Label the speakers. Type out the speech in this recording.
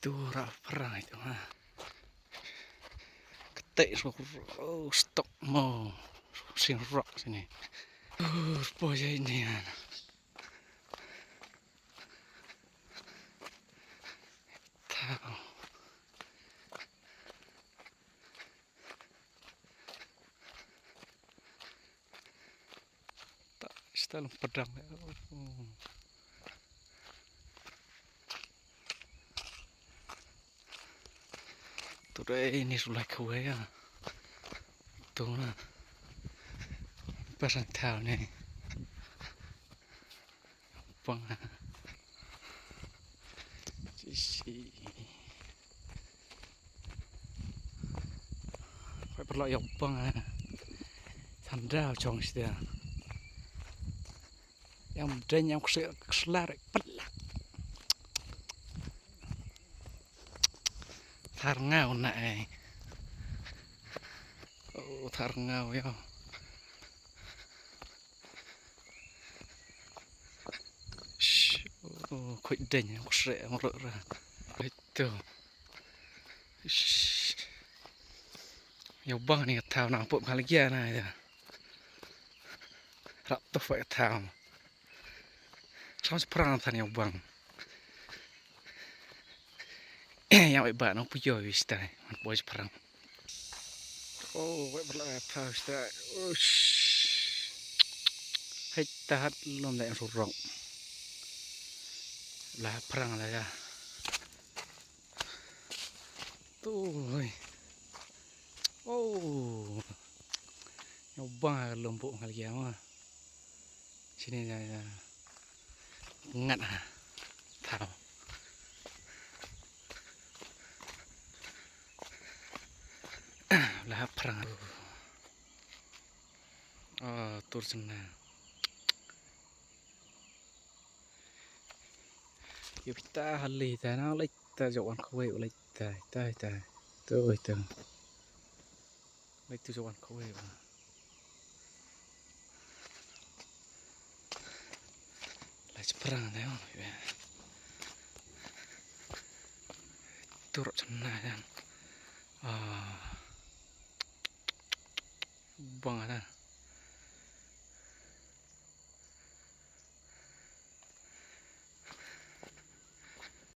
Speaker 1: Itu perang itu mah. Ketik oh, stok mau sing rock sini. Boya ini ya. Tahu. Tak setelah pedang. Tuh ini sudah kue ya. Tuh nah. Pasang tahu nih. Bang. Sisi. Phải bật lại băng thành ra trong kia em trên em sẽ là bật lại thar ngao này thar ngao ya khuếch đỉnh em sẽ mở ra itu nhiều băng này thảo nào bộ khá là kia này rồi rạp tôi phải thảo sao perang thành nhiều băng yang ibarat no puyo istai man boys perang vậy berlaku apa istai hay tahat lom lại rong là perang là ya tuh nyoba lombok kali ya mah sini ya ngat tahu lah perang tur sana kita halih tanah lek ta jawan kowe lek ta tuh itu lek tu jawan kowe lek perang dah ya tur sana kan bang ada